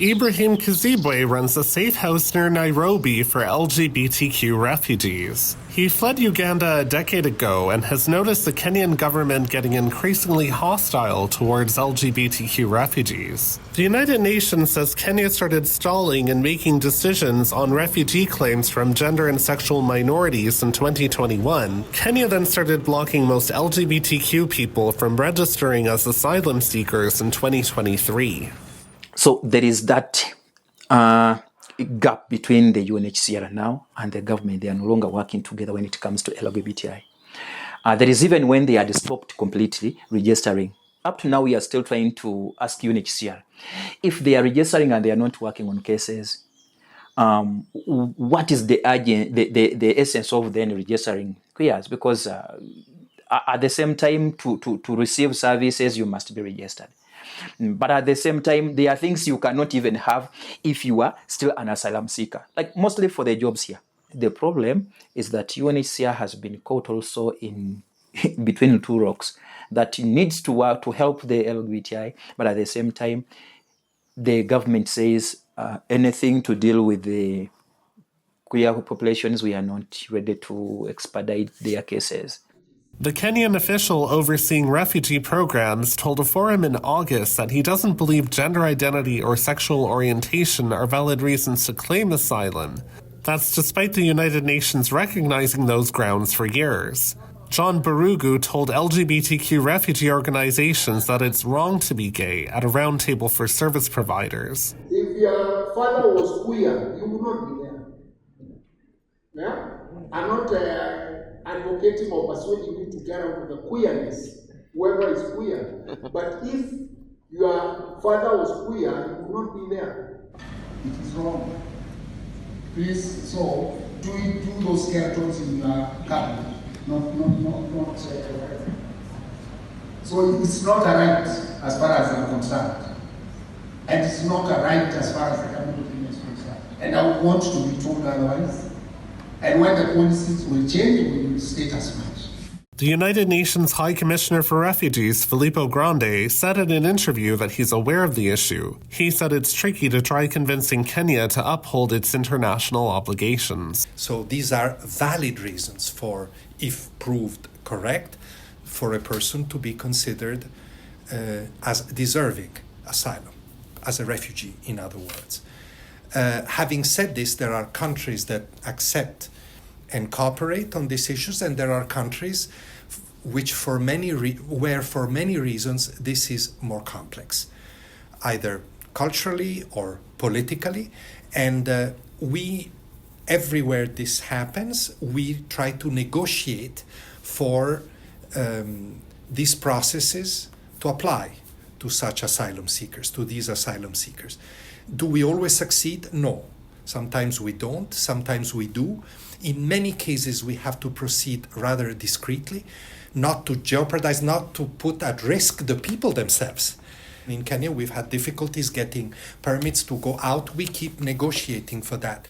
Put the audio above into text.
Ibrahim Kazibwe runs a safehouse near Nairobi for LGBTQ refugees. He fled Uganda a decade ago and has noticed the Kenyan government getting increasingly hostile towards LGBTQ refugees. The United Nations says Kenya started stalling and making decisions on refugee claims from gender and sexual minorities in 2021. Kenya then started blocking most LGBTQ people from registering as asylum seekers in 2023. So there is that gap between the UNHCR now and the government. They are no longer working together when it comes to LGBTI. There is even when they had stopped completely registering. Up to now, we are still trying to ask UNHCR if they are registering and they are not working on cases. What is the essence of then registering queers? Because at the same time, to receive services, you must be registered. But at the same time, there are things you cannot even have if you are still an asylum seeker, like mostly for the jobs here. The problem is that UNHCR has been caught also in between two rocks, that it needs to work to help the LGBTI, but at the same time, the government says anything to deal with the queer populations, we are not ready to expedite their cases. The Kenyan official overseeing refugee programs told a forum in August that he doesn't believe gender identity or sexual orientation are valid reasons to claim asylum. That's despite the United Nations recognizing those grounds for years. John Barugu told LGBTQ refugee organizations that it's wrong to be gay at a roundtable for service providers. If your father was queer, you would not be there. Yeah? I'm not advocating or persuading you to get out of the queerness, whoever is queer. But if your father was queer, you would not be there. It is wrong. Please, so do those skeletons in your cabinet. Not so it's not a right as far as I'm concerned. And it's not a right as far as the government is concerned. And I want to be told otherwise. And when the policies will change, we will state as much. The United Nations High Commissioner for Refugees, Filippo Grandi, said in an interview that he's aware of the issue. He said it's tricky to try convincing Kenya to uphold its international obligations. So these are valid reasons for, if proved correct, for a person to be considered as deserving asylum, as a refugee, in other words. Having said this, there are countries that accept and cooperate on these issues, and there are countries which, where for many reasons this is more complex, either culturally or politically. And we, everywhere this happens, we try to negotiate for these processes to apply to such asylum seekers, to these asylum seekers. Do we always succeed? No. Sometimes we don't, sometimes we do. In many cases, we have to proceed rather discreetly, not to jeopardize, not to put at risk the people themselves. In Kenya, we've had difficulties getting permits to go out. We keep negotiating for that.